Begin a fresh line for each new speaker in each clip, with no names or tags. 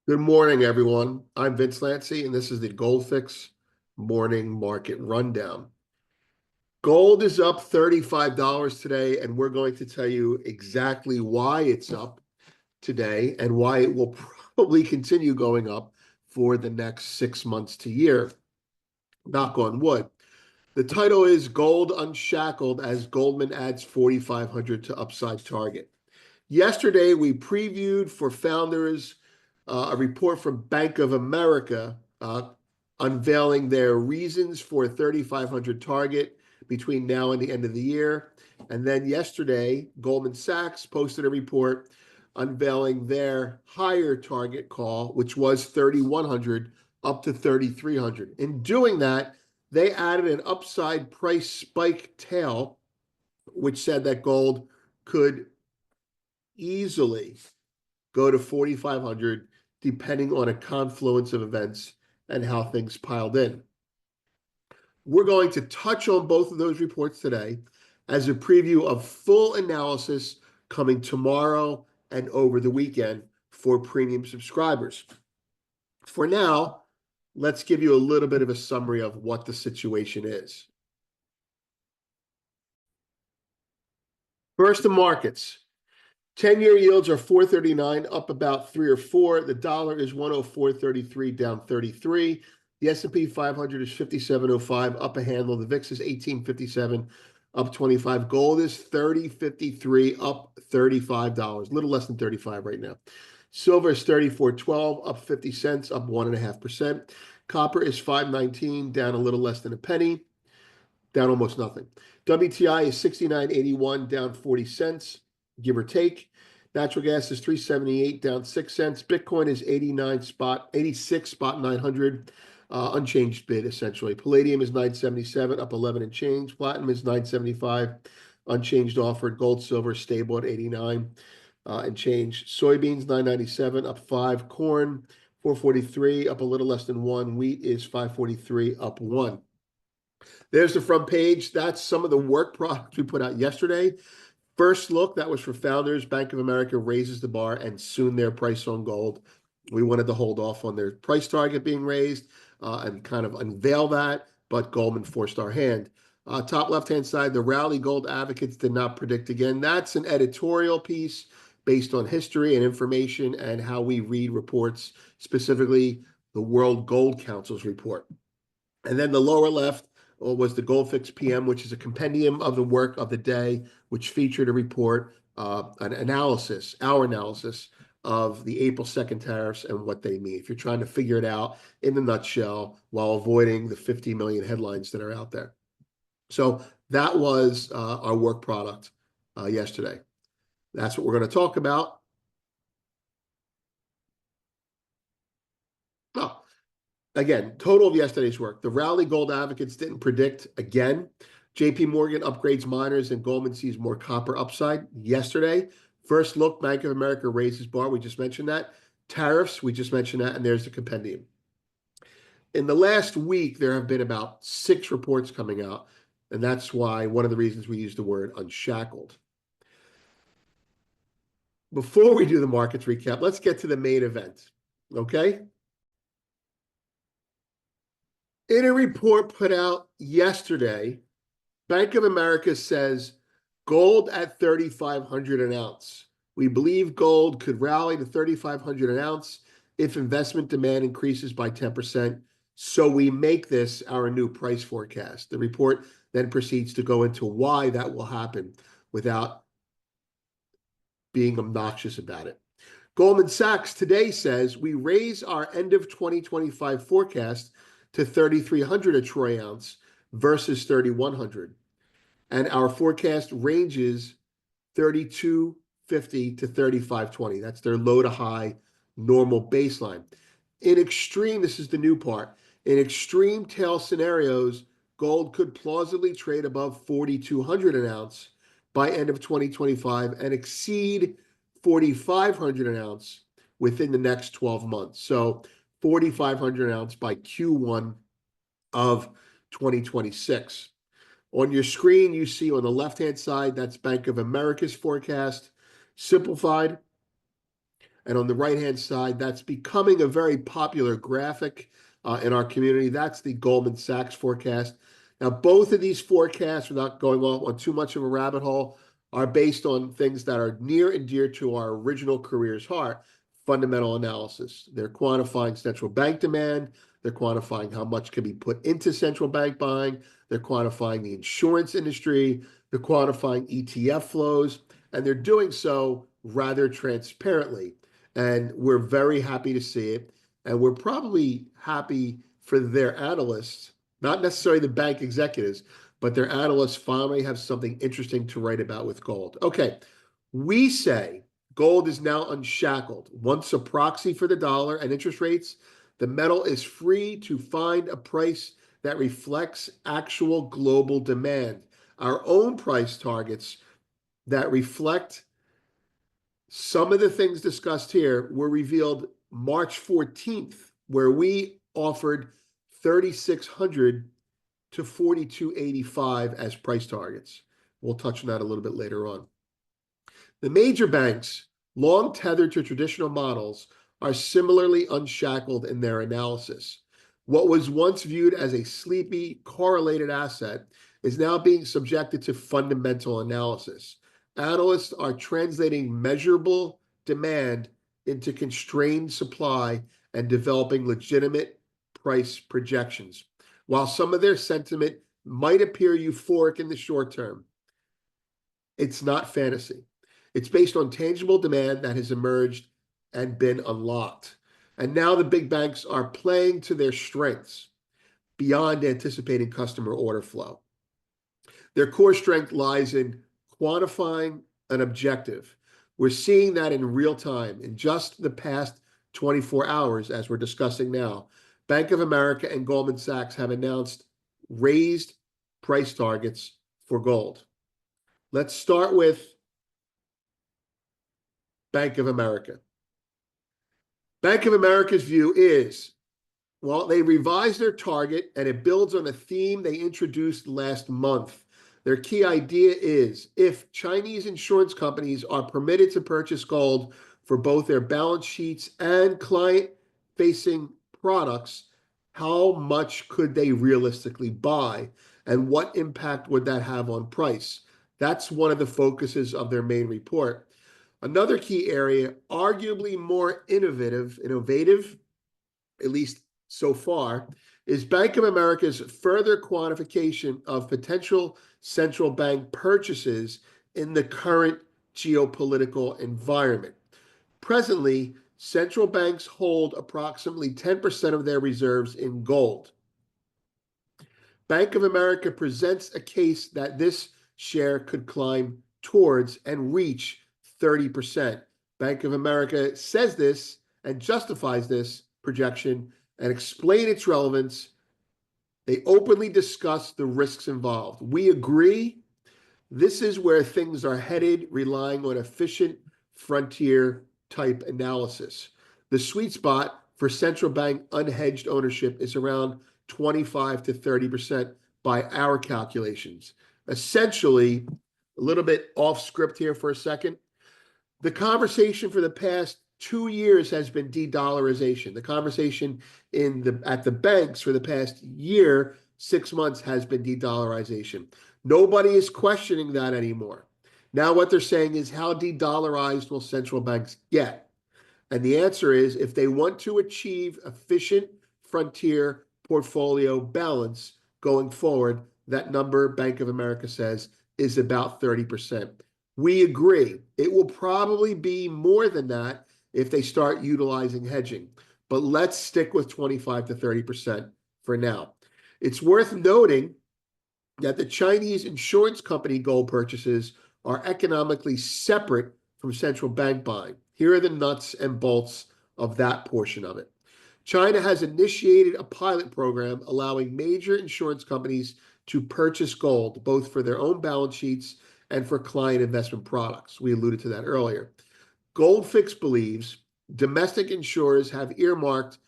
Good morning, everyone. I'm Vince Lancy, and this is the Gold Fix Morning Market Rundown. Gold is up $35 today, and we're going to tell you exactly why it's up today and why it will probably continue going up for the next 6 months to year. Knock on wood. The title is Gold Unshackled as Goldman adds 4,500 to upside target. Yesterday, we previewed for founders a report from Bank of America unveiling their reasons for a 3,500 target between now and the end of the year. And then yesterday, Goldman Sachs posted a report unveiling their higher target call, which was 3,100 up to 3,300. In doing that, they added an upside price spike tail, which said that gold could easily go to 4,500 depending on a confluence of events and how things piled in. We're going to touch on both of those reports today as a preview of full analysis coming tomorrow and over the weekend for premium subscribers. For now, let's give you a little bit of a summary of what the situation is. First, the markets. 10-year yields are 4.39, up about 3 or 4. The dollar is 104.33, down 33. The S&P 500 is 57.05, up a handle. The VIX is 18.57, up 25. Gold is 30.53, up $35, a little less than 35 right now. Silver is 34.12, up 50 cents, up 1.5%. Copper is 5.19, down a little less than a penny, down almost nothing. WTI is 69.81, down 40 cents. Give or take. Natural gas is 378, down 6 cents. Bitcoin is 86 spot 900, unchanged bid essentially. Palladium is 977, up 11 and change. Platinum is 975, unchanged offered. Gold, silver stable at 89 and change. Soybeans 997, up 5. Corn 443, up a little less than 1. Wheat is 543, up 1. There's the front page. That's some of the work products we put out yesterday. First look, that was for founders. Bank of America raises the bar and soon their price on gold. We wanted to hold off on their price target being raised and kind of unveil that, but Goldman forced our hand. Top left-hand side, the rally gold advocates did not predict again. That's an editorial piece based on history and information and how we read reports, specifically the World Gold Council's report. And then the lower left was the Gold Fix PM, which is a compendium of the work of the day, which featured a report, an analysis, our analysis of the April 2nd tariffs and what they mean. If you're trying to figure it out in a nutshell while avoiding the 50 million headlines that are out there. So that was our work product yesterday. That's what we're going to talk about. Oh, again, total of yesterday's work. The rally gold advocates didn't predict again. JP Morgan upgrades miners and Goldman sees more copper upside yesterday. First look, Bank of America raises bar. We just mentioned that. Tariffs, we just mentioned that. And there's the compendium. In the last week, there have been about 6 reports coming out. And that's why one of the reasons we use the word unshackled. Before we do the markets recap, let's get to the main event. Okay? In a report put out yesterday, Bank of America says gold at 3,500 an ounce. We believe gold could rally to 3,500 an ounce if investment demand increases by 10%. So we make this our new price forecast. The report then proceeds to go into why that will happen without being obnoxious about it. Goldman Sachs today says we raise our end of 2025 forecast to 3,300 a troy ounce versus 3,100. And our forecast ranges 3,250 to 3,520. That's their low to high normal baseline. In extreme, this is the new part. In extreme tail scenarios, gold could plausibly trade above 4,200 an ounce by end of 2025 and exceed 4,500 an ounce within the next 12 months. So 4,500 an ounce by Q1 of 2026. On your screen, you see on the left-hand side, that's Bank of America's forecast, simplified. And on the right-hand side, that's becoming a very popular graphic in our community. That's the Goldman Sachs forecast. Now, both of these forecasts, without going on too much of a rabbit hole, are based on things that are near and dear to our original career's heart, fundamental analysis. They're quantifying central bank demand. They're quantifying how much can be put into central bank buying. They're quantifying the insurance industry. They're quantifying ETF flows. And they're doing so rather transparently. And we're very happy to see it. And we're probably happy for their analysts, not necessarily the bank executives, but their analysts finally have something interesting to write about with gold. Okay, we say gold is now unshackled. Once a proxy for the dollar and interest rates, the metal is free to find a price that reflects actual global demand. Our own price targets that reflect some of the things discussed here were revealed March 14th, where we offered 3,600 to 4,285 as price targets. We'll touch on that a little bit later on. The major banks, long tethered to traditional models, are similarly unshackled in their analysis. What was once viewed as a sleepy, correlated asset is now being subjected to fundamental analysis. Analysts are translating measurable demand into constrained supply and developing legitimate price projections. While some of their sentiment might appear euphoric in the short term, it's not fantasy. It's based on tangible demand that has emerged and been unlocked. And now the big banks are playing to their strengths beyond anticipating customer order flow. Their core strength lies in quantifying an objective. We're seeing that in real time. In just the past 24 hours, as we're discussing now, Bank of America and Goldman Sachs have announced raised price targets for gold. Let's start with Bank of America. Bank of America's view is, well, they revised their target and it builds on a theme they introduced last month. Their key idea is if Chinese insurance companies are permitted to purchase gold for both their balance sheets and client-facing products, how much could they realistically buy? And what impact would that have on price? That's one of the focuses of their main report. Another key area, arguably more innovative, at least so far, is Bank of America's further quantification of potential central bank purchases in the current geopolitical environment. Presently, central banks hold approximately 10% of their reserves in gold. Bank of America presents a case that this share could climb towards and reach 30%. Bank of America says this and justifies this projection and explain its relevance. They openly discuss the risks involved. We agree this is where things are headed, relying on efficient frontier type analysis. The sweet spot for central bank unhedged ownership is around 25 to 30% by our calculations. Essentially, a little bit off script here for a second. The conversation for the past 2 years has been de-dollarization. The conversation at the banks for the past year, 6 months, has been de-dollarization. Nobody is questioning that anymore. Now what they're saying is, how de-dollarized will central banks get? And the answer is, if they want to achieve efficient frontier portfolio balance going forward, that number, Bank of America says, is about 30%. We agree. It will probably be more than that if they start utilizing hedging. But let's stick with 25 to 30% for now. It's worth noting that the Chinese insurance company gold purchases are economically separate from central bank buying. Here are the nuts and bolts of that portion of it. China has initiated a pilot program allowing major insurance companies to purchase gold, both for their own balance sheets and for client investment products. We alluded to that earlier. Goldfix believes domestic insurers have earmarked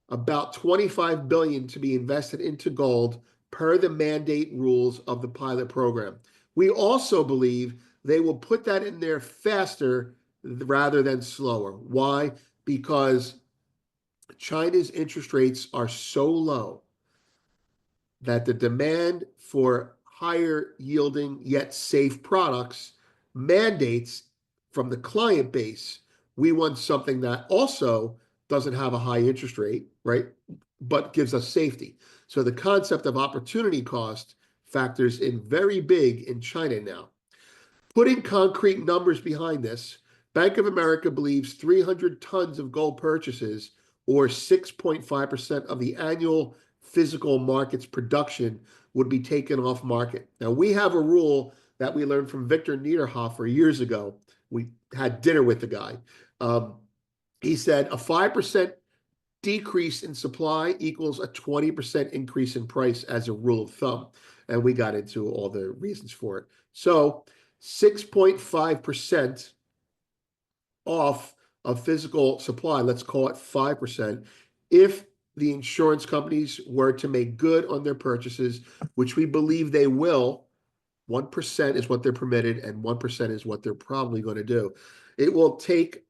about $25 billion to be invested into gold per the mandate rules of the pilot program. We also believe they will put that in there faster rather than slower. Why? Because China's interest rates are so low that the demand for higher yielding yet safe products mandates from the client base, we want something that also doesn't have a high interest rate, right? But gives us safety. So the concept of opportunity cost factors in very big in China now. Putting concrete numbers behind this, Bank of America believes 300 tons of gold purchases, or 6.5% of the annual physical market's production, would be taken off market. Now, we have a rule that we learned from Victor Niederhofer years ago. We had dinner with the guy. He said a 5% decrease in supply equals a 20% increase in price as a rule of thumb. And we got into all the reasons for it. So 6.5% off of physical supply, let's call it 5%, if the insurance companies were to make good on their purchases, which we believe they will. 1% is what they're permitted, and 1% is what they're probably going to do. It will take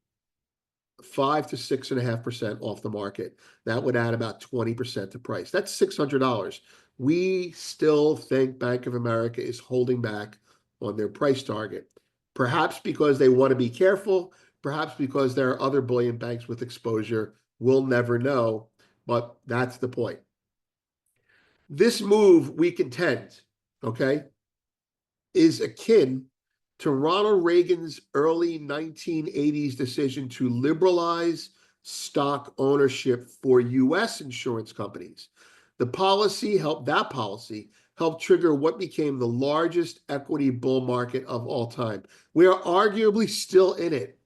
5 to 6.5% off the market. That would add about 20% to price. That's $600. We still think Bank of America is holding back on their price target. Perhaps because they want to be careful, perhaps because there are other bullion banks with exposure. We'll never know, but that's the point. This move, we contend, okay, is akin to Ronald Reagan's early 1980s decision to liberalize stock ownership for U.S. insurance companies. That policy helped trigger what became the largest equity bull market of all time. We are arguably still in it.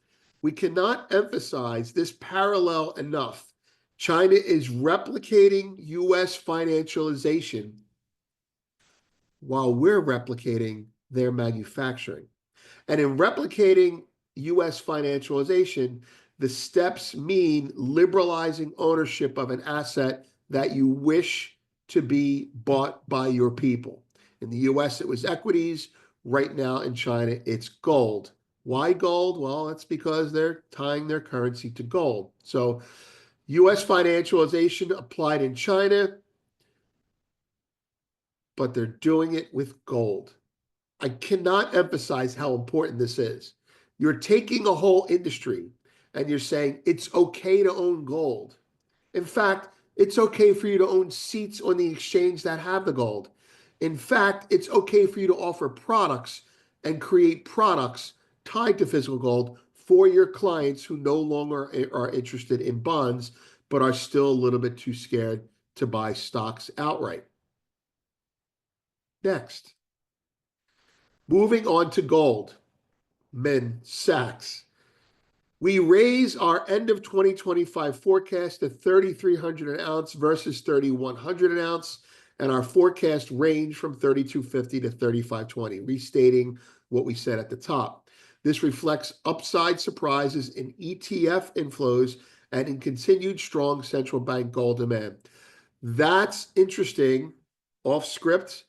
We cannot emphasize this parallel enough. China is replicating U.S. financialization while we're replicating their manufacturing. And in replicating U.S. financialization, the steps mean liberalizing ownership of an asset that you wish to be bought by your people. In the U.S., it was equities. Right now in China, it's gold. Why gold? Well, that's because they're tying their currency to gold. So U.S. financialization applied in China, but they're doing it with gold. I cannot emphasize how important this is. You're taking a whole industry and you're saying it's okay to own gold. In fact, it's okay for you to own seats on the exchange that have the gold. In fact, it's okay for you to offer products and create products tied to physical gold for your clients who no longer are interested in bonds, but are still a little bit too scared to buy stocks outright. Next. Moving on to gold. Goldman Sachs. We raise our end of 2025 forecast to 3,300 an ounce versus 3,100 an ounce, and our forecast range from 3,250 to 3,520, restating what we said at the top. This reflects upside surprises in ETF inflows and in continued strong central bank gold demand. That's interesting. Off script,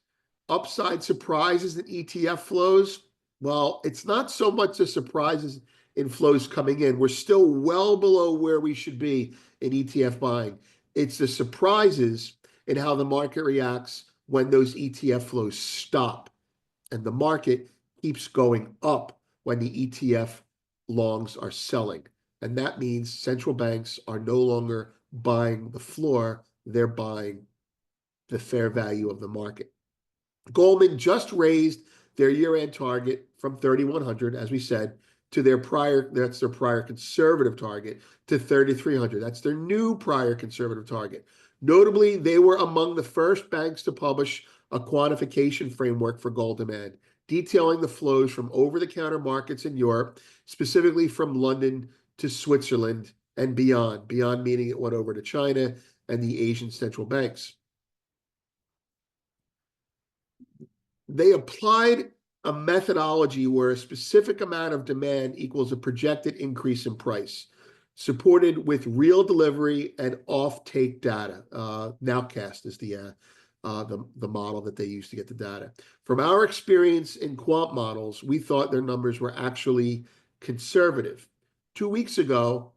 upside surprises in ETF flows. Well, it's not so much the surprises in flows coming in. We're still well below where we should be in ETF buying. It's the surprises in how the market reacts when those ETF flows stop. And the market keeps going up when the ETF longs are selling. And that means central banks are no longer buying the floor, they're buying the fair value of the market. Goldman just raised their year-end target from 3,100, as we said, to their prior conservative target, to 3,300. That's their new prior conservative target. Notably, they were among the first banks to publish a quantification framework for gold demand, detailing the flows from over-the-counter markets in Europe, specifically from London to Switzerland and beyond. Beyond meaning it went over to China and the Asian central banks. They applied a methodology where a specific amount of demand equals a projected increase in price, supported with real delivery and off-take data. Nowcast is the model that they use to get the data. From our experience in quant models, we thought their numbers were actually conservative. 2 weeks ago,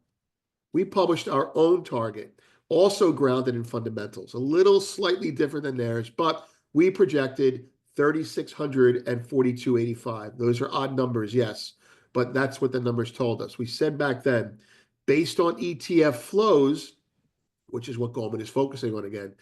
we published our own target, also grounded in fundamentals, a little slightly different than theirs, but we projected 3,600 and 42.85. Those are odd numbers, yes, but that's what the numbers told us. We said back then, based on ETF flows, which is what Goldman is focusing on again,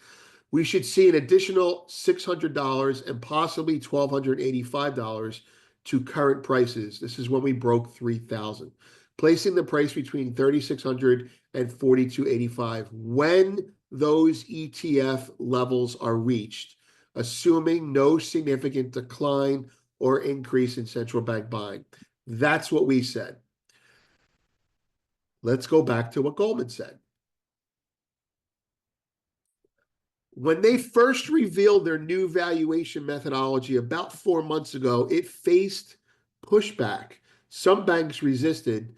we should see an additional $600 and possibly $1,285 to current prices. This is when we broke 3,000, placing the price between 3,600 and 42.85 when those ETF levels are reached, assuming no significant decline or increase in central bank buying. That's what we said. Let's go back to what Goldman said. When they first revealed their new valuation methodology about 4 months ago, it faced pushback. Some banks resisted,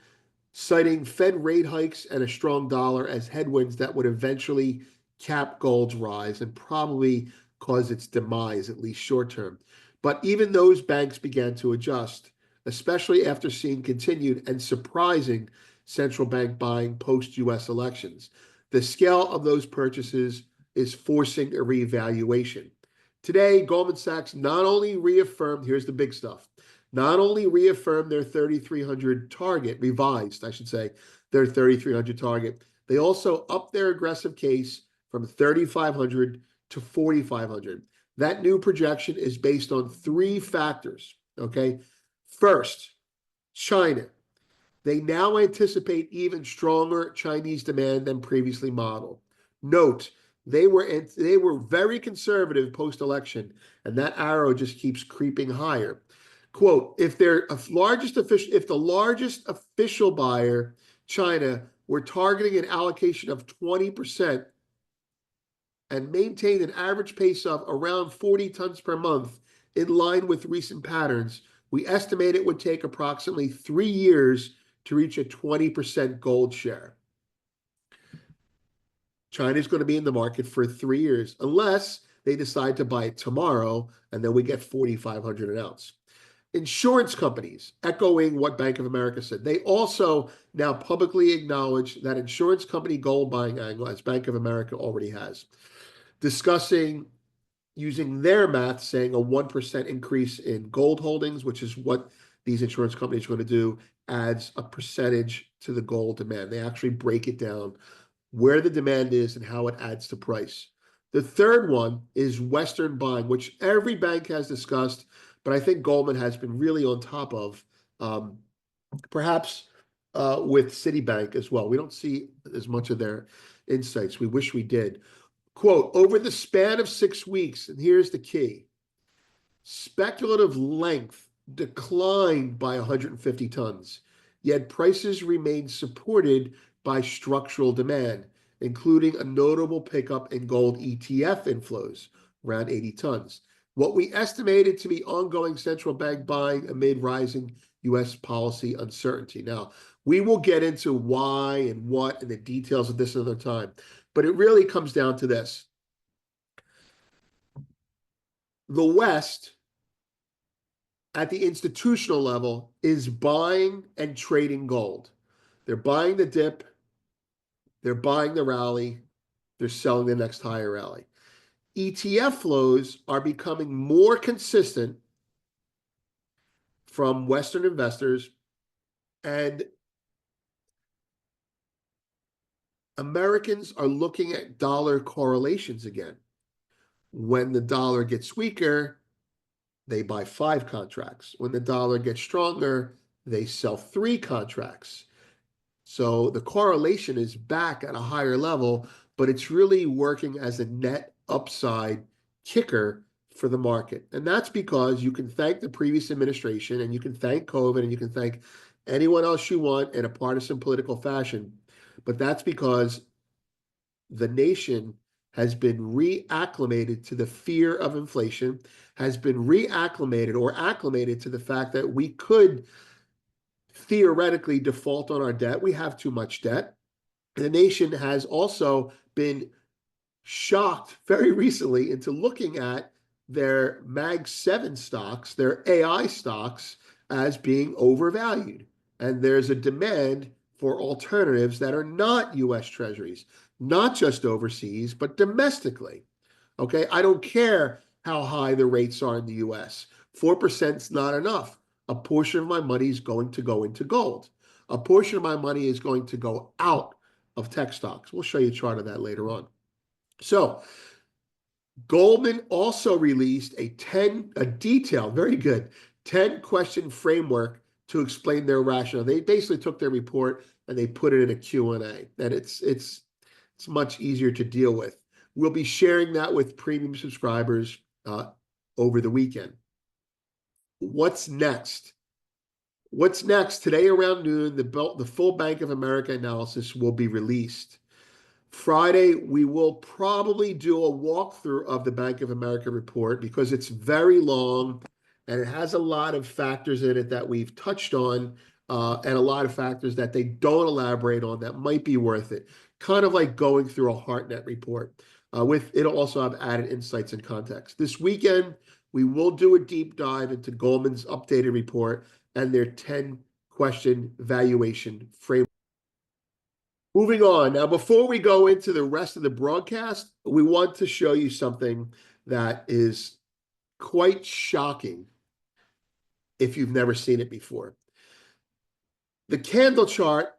citing Fed rate hikes and a strong dollar as headwinds that would eventually cap gold's rise and probably cause its demise, at least short term. But even those banks began to adjust, especially after seeing continued and surprising central bank buying post-US elections. The scale of those purchases is forcing a reevaluation. Today, Goldman Sachs not only reaffirmed, here's the big stuff, not only reaffirmed their 3,300 target, revised, I should say, their 3,300 target, they also upped their aggressive case from 3,500 to 4,500. That new projection is based on 3 factors, okay? First, China. They now anticipate even stronger Chinese demand than previously modeled. Note, they were very conservative post-election, and that arrow just keeps creeping higher. Quote, if the largest official buyer, China, were targeting an allocation of 20% and maintained an average pace of around 40 tons per month in line with recent patterns, we estimate it would take approximately 3 years to reach a 20% gold share. China is going to be in the market for 3 years, unless they decide to buy it tomorrow, and then we get 4,500 an ounce. Insurance companies, echoing what Bank of America said, they also now publicly acknowledge that insurance company gold buying angle, as Bank of America already has, discussing using their math, saying a 1% increase in gold holdings, which is what these insurance companies are going to do, adds a percentage to the gold demand. They actually break it down where the demand is and how it adds to price. The third one is Western buying, which every bank has discussed, but I think Goldman has been really on top of, perhaps with Citibank as well. We don't see as much of their insights. We wish we did. Quote, over the span of 6 weeks, and here's the key, speculative length declined by 150 tons, yet prices remained supported by structural demand, including a notable pickup in gold ETF inflows, around 80 tons. What we estimated to be ongoing central bank buying amid rising U.S. policy uncertainty. Now, we will get into why and what and the details of this another time, but it really comes down to this. The West, at the institutional level, is buying and trading gold. They're buying the dip, they're buying the rally, they're selling the next higher rally. ETF flows are becoming more consistent from Western investors, and Americans are looking at dollar correlations again. When the dollar gets weaker, they buy 5 contracts. When the dollar gets stronger, they sell 3 contracts. So the correlation is back at a higher level, but it's really working as a net upside kicker for the market. And that's because you can thank the previous administration, and you can thank COVID, and you can thank anyone else you want in a partisan political fashion. But that's because the nation has been reacclimated to the fear of inflation, has been reacclimated or acclimated to the fact that we could theoretically default on our debt. We have too much debt. The nation has also been shocked very recently into looking at their Mag 7 stocks, their AI stocks, as being overvalued. And there's a demand for alternatives that are not US Treasuries, not just overseas, but domestically. Okay, I don't care how high the rates are in the US. 4% is not enough. A portion of my money is going to go into gold. A portion of my money is going to go out of tech stocks. We'll show you a chart of that later on. So Goldman also released a detailed, very good, 10-question framework to explain their rationale. They basically took their report and they put it in a Q&A, and it's much easier to deal with. We'll be sharing that with premium subscribers over the weekend. What's next? What's next? Today around noon, the full Bank of America analysis will be released. Friday, we will probably do a walkthrough of the Bank of America report because it's very long and it has a lot of factors in it that we've touched on and a lot of factors that they don't elaborate on that might be worth it. Kind of like going through a HeartNet report. It'll also have added insights and context. This weekend, we will do a deep dive into Goldman's updated report and their 10-question valuation framework. Moving on. Now, before we go into the rest of the broadcast, we want to show you something that is quite shocking if you've never seen it before. The candle chart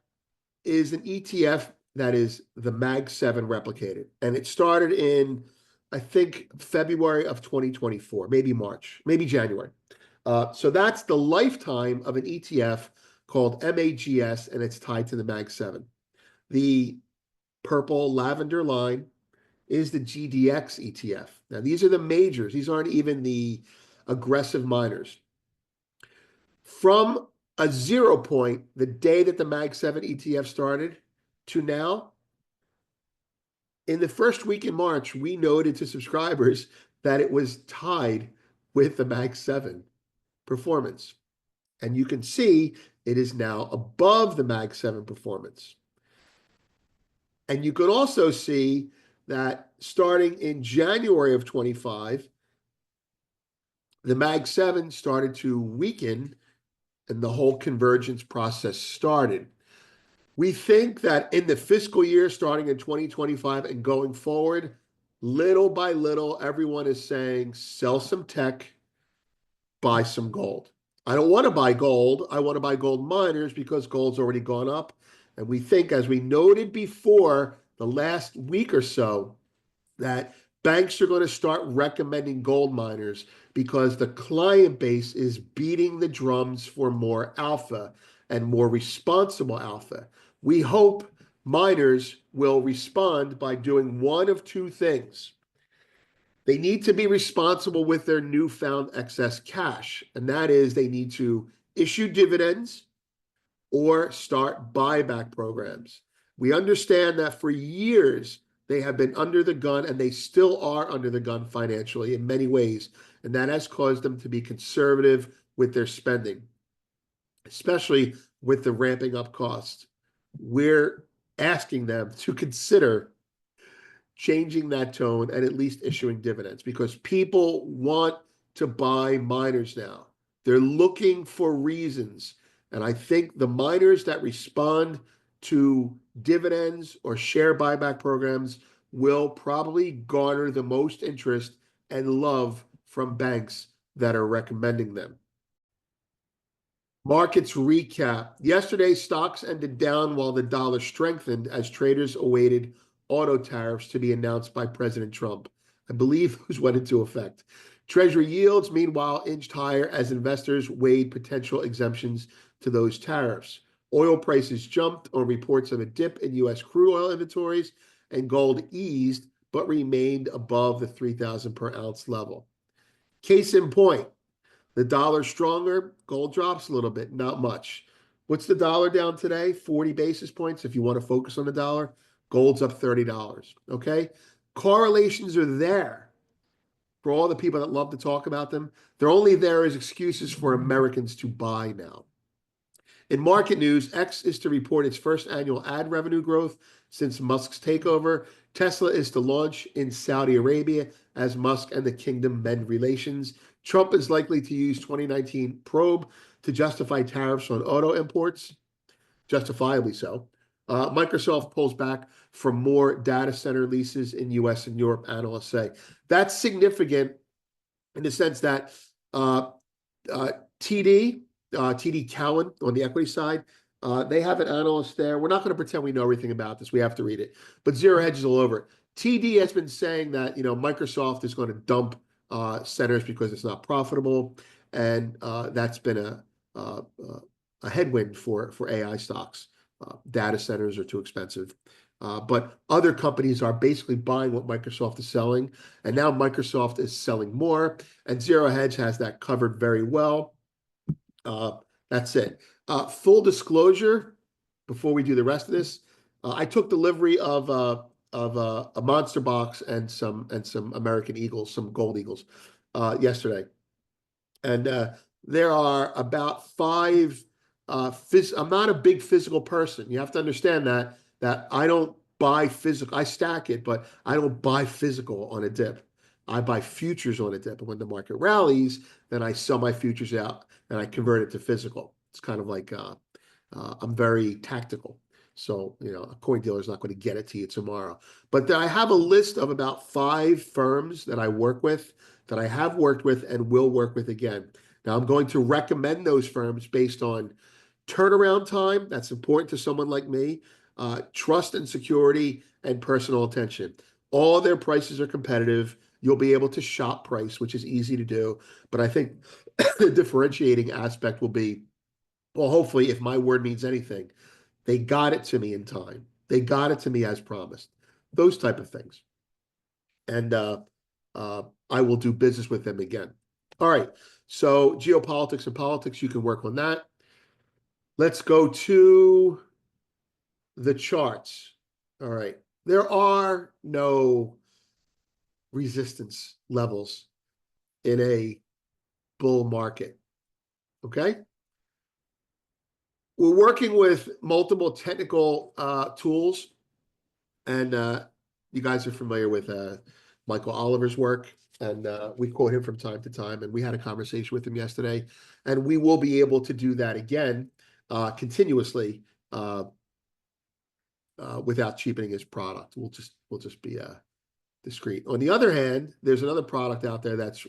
is an ETF that is the Mag 7 replicated, and it started in, I think, February of 2024, maybe March, maybe January. So that's the lifetime of an ETF called MAGS, and it's tied to the Mag 7. The purple lavender line is the GDX ETF. Now, these are the majors. These aren't even the aggressive miners. From a 0 point, the day that the Mag 7 ETF started, to now, in the first week in March, we noted to subscribers that it was tied with the Mag 7 performance. And you can see it is now above the Mag 7 performance. And you could also see that starting in January of 25, the Mag 7 started to weaken and the whole convergence process started. We think that in the fiscal year starting in 2025 and going forward, little by little, everyone is saying, sell some tech, buy some gold. I don't want to buy gold. I want to buy gold miners because gold's already gone up. And we think, as we noted before the last week or so, that banks are going to start recommending gold miners because the client base is beating the drums for more alpha and more responsible alpha. We hope miners will respond by doing one of two things. They need to be responsible with their newfound excess cash, and that is they need to issue dividends or start buyback programs. We understand that for years they have been under the gun, and they still are under the gun financially in many ways, and that has caused them to be conservative with their spending, especially with the ramping up costs. We're asking them to consider changing that tone and at least issuing dividends because people want to buy miners now. They're looking for reasons. And I think the miners that respond to dividends or share buyback programs will probably garner the most interest and love from banks that are recommending them. Markets recap. Yesterday, stocks ended down while the dollar strengthened as traders awaited auto tariffs to be announced by President Trump. I believe those went into effect. Treasury yields, meanwhile, inched higher as investors weighed potential exemptions to those tariffs. Oil prices jumped on reports of a dip in U.S. crude oil inventories, and gold eased but remained above the 3,000 per ounce level. Case in point, the dollar stronger, gold drops a little bit, not much. What's the dollar down today? 40 basis points if you want to focus on the dollar. Gold's up $30, okay? Correlations are there for all the people that love to talk about them. They're only there as excuses for Americans to buy now. In market news, X is to report its first annual ad revenue growth since Musk's takeover. Tesla is to launch in Saudi Arabia as Musk and the kingdom mend relations. Trump is likely to use 2019 probe to justify tariffs on auto imports, justifiably so. Microsoft pulls back from more data center leases in US and Europe, analysts say. That's significant in the sense that uh, uh, TD, TD Cowen on the equity side, they have an analyst there. We're not going to pretend we know everything about this. We have to read it. But Zero Hedge is all over it. TD has been saying that Microsoft is going to dump centers because it's not profitable, and that's been uh, a headwind for AI stocks. Data centers are too expensive. But other companies are basically buying what Microsoft is selling, and now Microsoft is selling more, and Zero Hedge has that covered very well. That's it. Full disclosure, before we do the rest of this, I took delivery of a monster box and some American Eagles, some gold Eagles, yesterday, and there are about five. I'm not a big physical person. You have to understand that I don't buy physical. I stack it, but I don't buy physical on a dip. I buy futures on a dip, and when the market rallies, then I sell my futures out and I convert it to physical. It's kind of like I'm very tactical. So, a coin dealer is not going to get it to you tomorrow. But I have a list of about five firms that I work with, that I have worked with and will work with again. Now, I'm going to recommend those firms based on turnaround time. That's important to someone like me. Trust and security and personal attention. All their prices are competitive. You'll be able to shop price, which is easy to do. But I think the differentiating aspect will be, well, hopefully, if my word means anything, they got it to me in time. They got it to me as promised. Those type of things. And I will do business with them again. All right. So geopolitics and politics, you can work on that. Let's go to the charts. All right. There are no resistance levels in a bull market. Okay. We're working with multiple technical tools, and you guys are familiar with Michael Oliver's work, and we quote him from time to time, and we had a conversation with him yesterday, and we will be able to do that again continuously without cheapening his product. We'll just be discreet. On the other hand, there's another product out there that's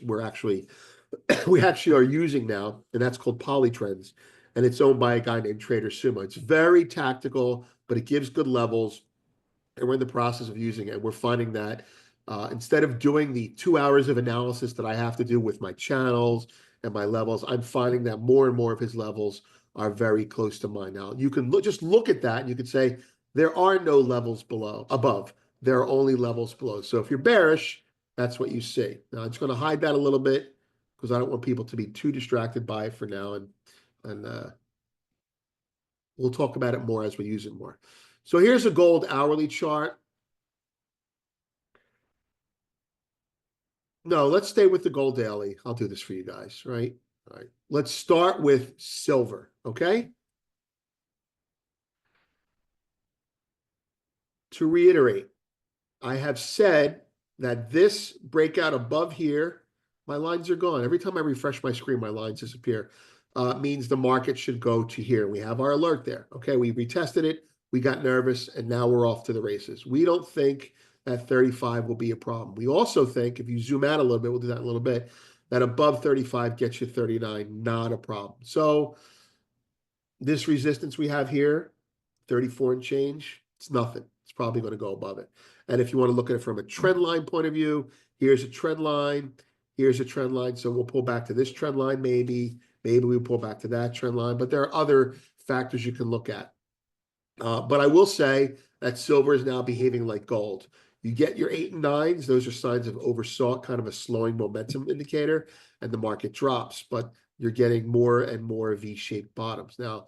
we actually are using now, and that's called Polytrends, and it's owned by a guy named Trader Sumo. It's very tactical, but it gives good levels, and we're in the process of using it. We're finding that instead of doing the 2 hours of analysis that I have to do with my channels and my levels, I'm finding that more and more of his levels are very close to mine. Now, you can just look at that and you can say, there are no levels above. There are only levels below. So if you're bearish, that's what you see. Now, I'm just going to hide that a little bit because I don't want people to be too distracted by it for now. And we'll talk about it more as we use it more. So here's a gold hourly chart. No, let's stay with the gold daily. I'll do this for you guys, right? All right. Let's start with silver, okay? To reiterate, I have said that this breakout above here, my lines are gone. Every time I refresh my screen, my lines disappear. Means the market should go to here. We have our alert there. Okay, we retested it. We got nervous, and now we're off to the races. We don't think that 35 will be a problem. We also think, if you zoom out a little bit, we'll do that in a little bit, that above 35 gets you 39, not a problem. So this resistance we have here, 34 and change, it's nothing. It's probably going to go above it. And if you want to look at it from a trend line point of view, here's a trend line, here's a trend line. So we'll pull back to this trend line maybe. Maybe we pull back to that trend line. But there are other factors you can look at. But I will say that silver is now behaving like gold. You get your 8 and 9s. Those are signs of oversought, kind of a slowing momentum indicator, and the market drops. But you're getting more and more V-shaped bottoms. Now,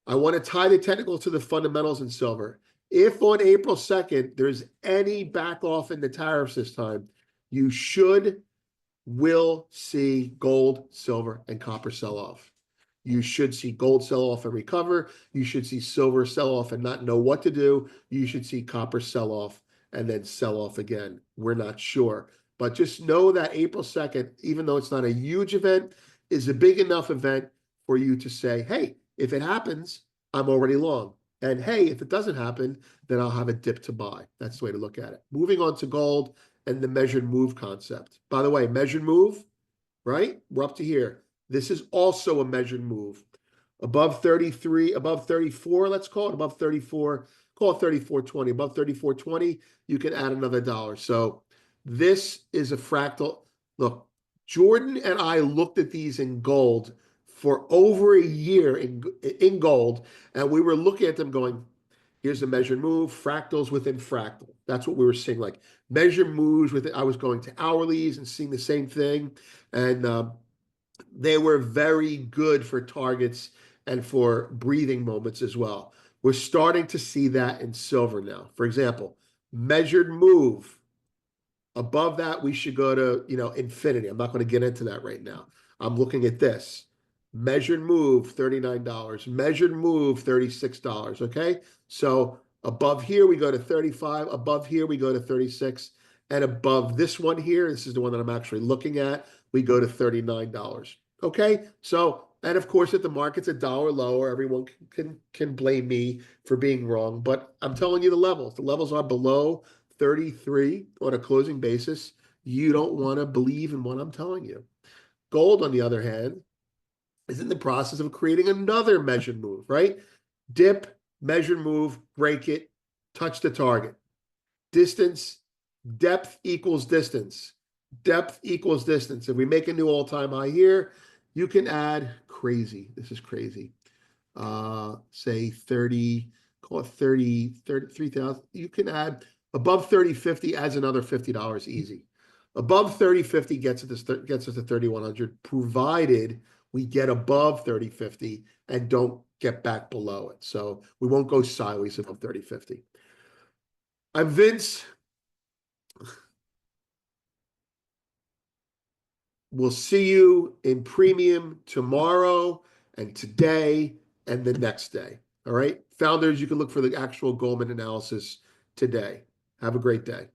I want to tie the technical to the fundamentals in silver. If on April 2nd, there's any back off in the tariffs this time, you will see gold, silver, and copper sell off. You should see gold sell off and recover. You should see silver sell off and not know what to do. You should see copper sell off and then sell off again. We're not sure. But just know that April 2nd, even though it's not a huge event, is a big enough event for you to say, hey, if it happens, I'm already long. And hey, if it doesn't happen, then I'll have a dip to buy. That's the way to look at it. Moving on to gold and the measured move concept. By the way, measured move, right? We're up to here. This is also a measured move. Above 33, above 34, let's call it, above 34, call it 34.20. Above 34.20, you can add another dollar. So this is a fractal. Look, Jordan and I looked at these in gold for over a year in gold, and we were looking at them going, here's a measured move, fractals within fractal. That's what we were seeing, like measured moves with it. I was going to hourlies and seeing the same thing. And they were very good for targets and for breathing moments as well. We're starting to see that in silver now. For example, measured move. Above that, we should go to, infinity. I'm not going to get into that right now. I'm looking at this. Measured move, $39. Measured move, $36. Okay. So above here, we go to 35. Above here, we go to 36. And above this one here, this is the one that I'm actually looking at, we go to $39. Okay. So, and of course, if the market's a dollar lower, everyone can blame me for being wrong. But I'm telling you the levels. The levels are below 33 on a closing basis. You don't want to believe in what I'm telling you. Gold, on the other hand, is in the process of creating another measured move, right? Dip, measured move, break it, touch the target. Distance, depth equals distance. Depth equals distance. If we make a new all-time high here, you can add crazy. This is crazy. Say 30, call it 30, 33,000. You can add above 30.50 adds another $50 easy. Above 30.50 gets us to 3,100, provided we get above 30.50 and don't get back below it. So we won't go sideways above 30.50. I'm Vince. We'll see you in premium tomorrow and today and the next day. All right. Founders, you can look for the actual Goldman analysis today. Have a great day.